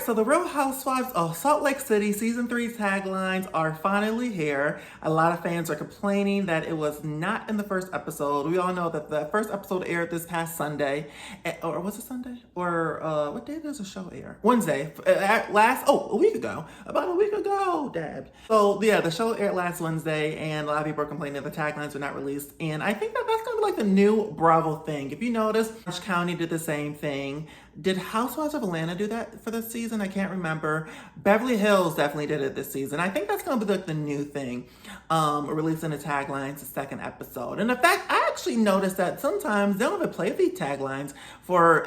so the Real Housewives of Salt Lake City Season 3 taglines are finally here. A lot of fans are complaining that it was not in the first episode. We all know that the first episode aired this past Sunday. Or was it Sunday? Or what day does the show air? Wednesday. A week ago. About a week ago, Dad. So yeah, the show aired last Wednesday, and a lot of people are complaining that the taglines were not released. And I think that that's going to be like the new Bravo thing. If you notice, Orange County did the same thing. Did Housewives of Atlanta do that for this season? I can't remember. Beverly Hills definitely did it this season. I think that's going to be like the new thing, releasing the taglines the second episode. And in fact, I actually noticed that sometimes they don't even play the taglines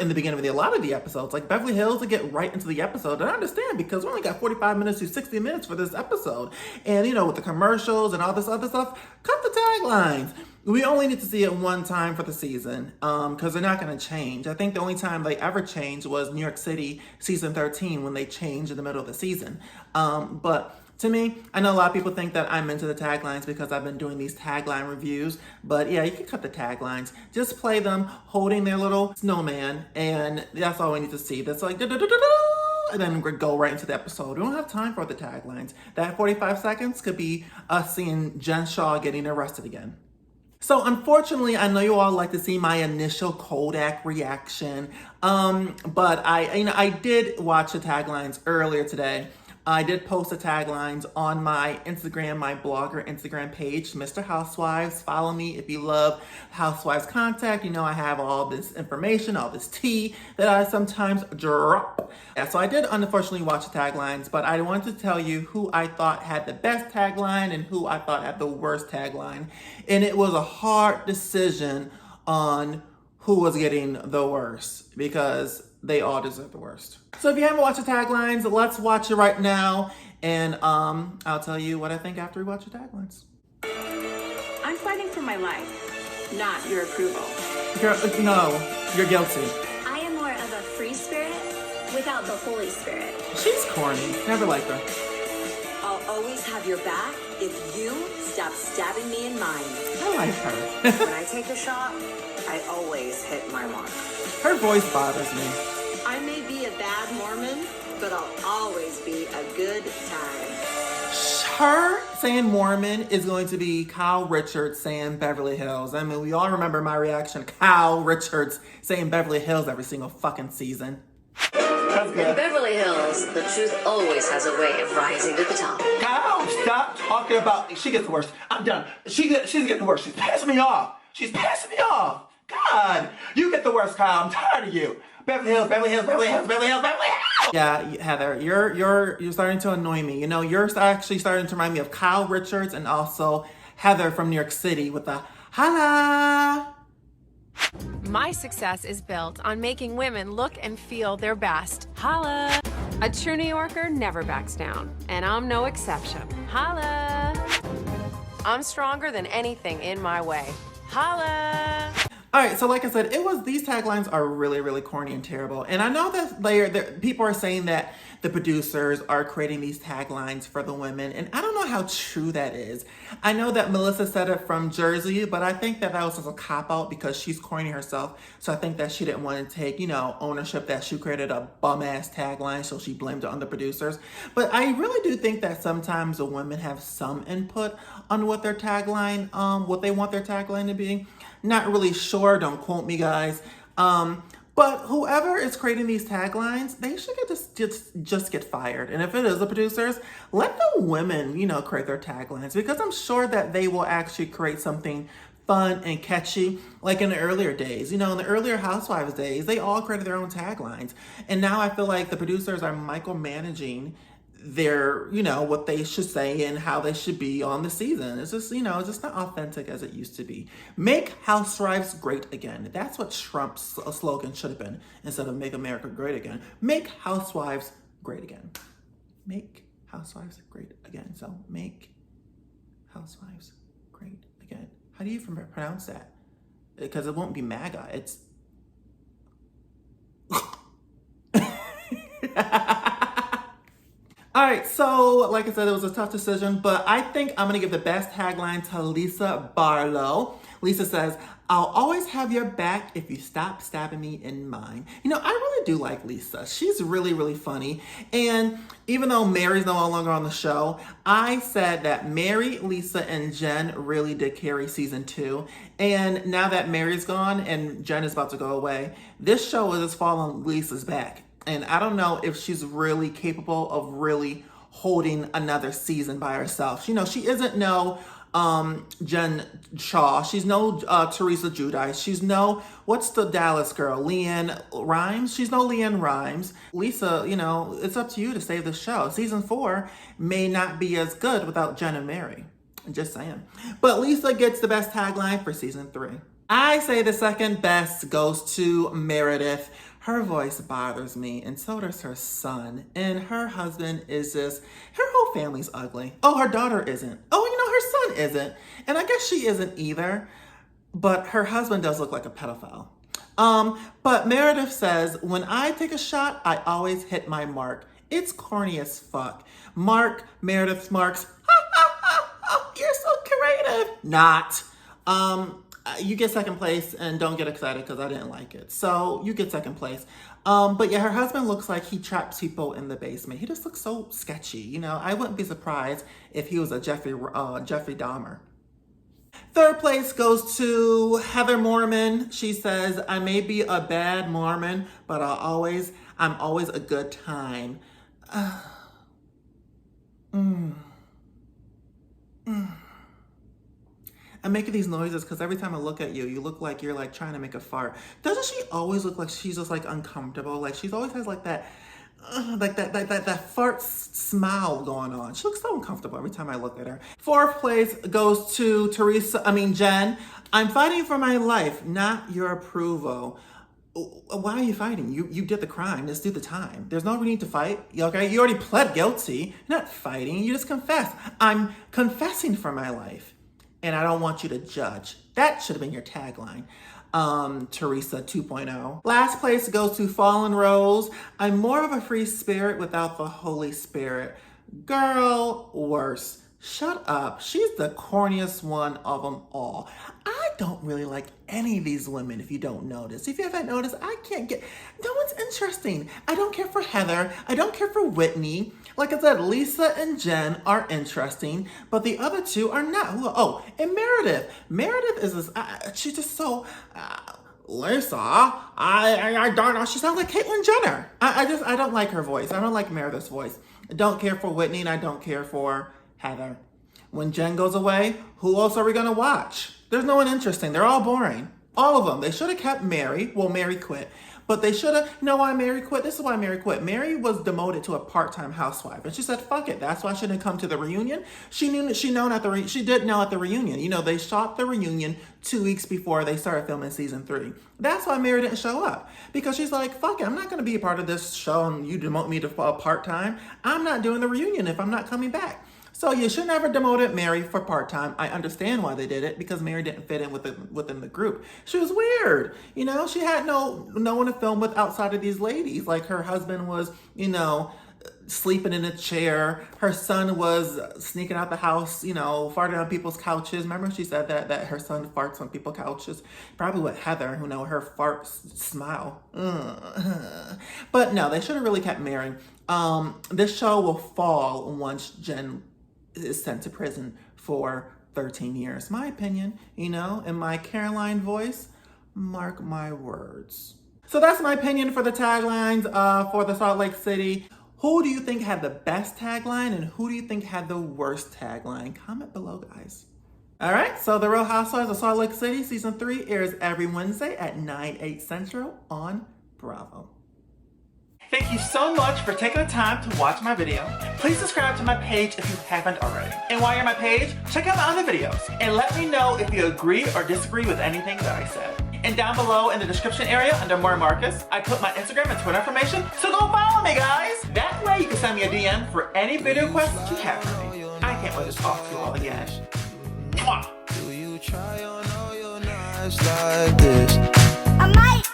in the beginning of a lot of the episodes. Like Beverly Hills, they get right into the episode. And I understand because we only got 45 minutes to 60 minutes for this episode. And with the commercials and all this other stuff, cut the taglines. We only need to see it one time for the season because they're not going to change. I think the only time they ever changed was New York City season 13 when they changed in the middle of the season. But to me, I know a lot of people think that I'm into the taglines because I've been doing these tagline reviews. But yeah, you can cut the taglines. Just play them holding their little snowman, and that's all we need to see. That's like and then go right into the episode. We don't have time for the taglines. That 45 seconds could be us seeing Jen Shah getting arrested again. So unfortunately, I know you all like to see my initial Kodak reaction, but I did watch the taglines earlier today. I did post the taglines on my Instagram, my blogger Instagram page, Mr. Housewives. Follow me if you love Housewives content. I have all this information, all this tea that I sometimes drop. Yeah, so I did unfortunately watch the taglines, but I wanted to tell you who I thought had the best tagline and who I thought had the worst tagline. And it was a hard decision on who was getting the worst because they all deserve the worst. So if you haven't watched the taglines, let's watch it right now. And I'll tell you what I think after we watch the taglines. I'm fighting for my life, not your approval. No, you're guilty. I am more of a free spirit without the Holy Spirit. She's corny. Never liked her. I'll always have your back if you stop stabbing me in mine. I like her. When I take a shot, I always hit my mark. Her voice bothers me. I may be a bad Mormon, but I'll always be a good time. Her saying Mormon is going to be Kyle Richards saying Beverly Hills. I mean, we all remember my reaction to Kyle Richards saying Beverly Hills every single fucking season. In Beverly Hills, the truth always has a way of rising to the top. Kyle, stop talking about... She gets the worst. I'm done. She's getting the worst. She's passing me off. God, you get the worst, Kyle. I'm tired of you. Beverly Hills, Beverly Hills, Beverly Hills, Beverly Hills, Beverly Hills. Yeah, Heather, you're starting to annoy me. You're actually starting to remind me of Kyle Richards and also Heather from New York City with the holla. My success is built on making women look and feel their best. Holla! A true New Yorker never backs down, and I'm no exception. Holla! I'm stronger than anything in my way. Holla! All right, so like I said, these taglines are really, really corny and terrible. And I know that people are saying that the producers are creating these taglines for the women. And I don't know how true that is. I know that Melissa said it from Jersey, but I think that was just a cop-out because she's corny herself. So I think that she didn't want to take, ownership that she created a bum-ass tagline, so she blamed it on the producers. But I really do think that sometimes the women have some input on what their tagline, what they want their tagline to be. Not really sure, don't quote me, guys. But whoever is creating these taglines, they should just get fired. And if it is the producers, let the women, create their taglines, because I'm sure that they will actually create something fun and catchy, like in the earlier days. In the earlier Housewives days, they all created their own taglines. And now I feel like the producers are micromanaging their, what they should say and how they should be on the season. It's just, it's just not authentic as it used to be. Make Housewives great again. That's what Trump's slogan should have been instead of Make America Great Again. Make Housewives great again. Make Housewives great again. So make Housewives great again. How do you even pronounce that? Because it won't be MAGA. It's... All right, so like I said, it was a tough decision, but I think I'm gonna give the best tagline to Lisa Barlow. Lisa says, "I'll always have your back if you stop stabbing me in mine." You know, I really do like Lisa. She's really, really funny. And even though Mary's no longer on the show, I said that Mary, Lisa, and Jen really did carry season 2. And now that Mary's gone and Jen is about to go away, this show is just falling on Lisa's back. And I don't know if she's really capable of really holding another season by herself. You know, she isn't no Jen Shah. She's no Teresa Giudice. She's no, what's the Dallas girl? Leanne Rimes? She's no Leanne Rimes. Lisa, you know, it's up to you to save the show. Season 4 may not be as good without Jen and Mary. I'm just saying. But Lisa gets the best tagline for season 3. I say the second best goes to Meredith. Her voice bothers me, and so does her son. And her husband is just, her whole family's ugly. Oh, her daughter isn't. Oh, you know, her son isn't. And I guess she isn't either. But her husband does look like a pedophile. But Meredith says, "When I take a shot, I always hit my mark." It's corny as fuck. Meredith's marks. You're so creative. Not. You get second place, and don't get excited because I didn't like it. So you get second place. But yeah, her husband looks like he traps people in the basement. He just looks so sketchy. You know, I wouldn't be surprised if he was a Jeffrey Dahmer. Third place goes to Heather Mormon. She says, "I may be a bad Mormon, but I'm always a good time." I'm making these noises because every time I look at you, you look like you're like trying to make a fart. Doesn't she always look like she's just like uncomfortable? Like she's always has like that fart smile going on. She looks so uncomfortable every time I look at her. Fourth place goes to Jen. "I'm fighting for my life, not your approval." Why are you fighting? You did the crime. Just do the time. There's no need to fight. Okay, you already pled guilty. You're not fighting. You just confessed. "I'm confessing for my life, and I don't want you to judge." That should have been your tagline. Teresa 2.0. Last place goes to Fallen Rose. "I'm more of a free spirit without the Holy Spirit." Girl, worse. Shut up. She's the corniest one of them all. I don't really like any of these women, if you don't notice. If you haven't noticed, no one's interesting. I don't care for Heather. I don't care for Whitney. Like I said, Lisa and Jen are interesting, but the other two are not. Oh, and Meredith. Meredith is this, she's just so, Lisa, I don't know. She sounds like Caitlyn Jenner. I don't like her voice. I don't like Meredith's voice. I don't care for Whitney, and I don't care for Heather. When Jen goes away, who else are we gonna watch? There's no one interesting. They're all boring. All of them. They should have kept Mary. Well, Mary quit. But they should have, you know why Mary quit? This is why Mary quit. Mary was demoted to a part-time housewife. And she said, fuck it. That's why she didn't come to the reunion. She did know at the reunion. You know, they shot the reunion 2 weeks before they started filming season 3. That's why Mary didn't show up. Because she's like, fuck it. I'm not going to be a part of this show and you demote me to part-time. I'm not doing the reunion if I'm not coming back. So you should never demoted Mary for part-time. I understand why they did it, because Mary didn't fit in within the group. She was weird. You know, she had no one to film with outside of these ladies. Like her husband was, you know, sleeping in a chair. Her son was sneaking out the house, you know, farting on people's couches. Remember she said that her son farts on people's couches? Probably with Heather, who know her fart smile. But no, they should have really kept Mary. This show will fall once Jen is sent to prison for 13 years. My opinion, you know, in my Caroline voice, mark my words. So that's my opinion for the taglines for the Salt Lake City. Who do you think had the best tagline and who do you think had the worst tagline? Comment below, guys. All right, so the Real Housewives of Salt Lake City season 3 airs every Wednesday at 9/8 Central on Bravo. Thank you so much for taking the time to watch my video. Please subscribe to my page if you haven't already. And while you're on my page, check out my other videos and let me know if you agree or disagree with anything that I said. And down below in the description area under More Marcus, I put my Instagram and Twitter information, so go follow me, guys! That way you can send me a DM for any video questions you have for me. I can't wait to talk to you all again. Mwah! Do you try on all your knives like this? I might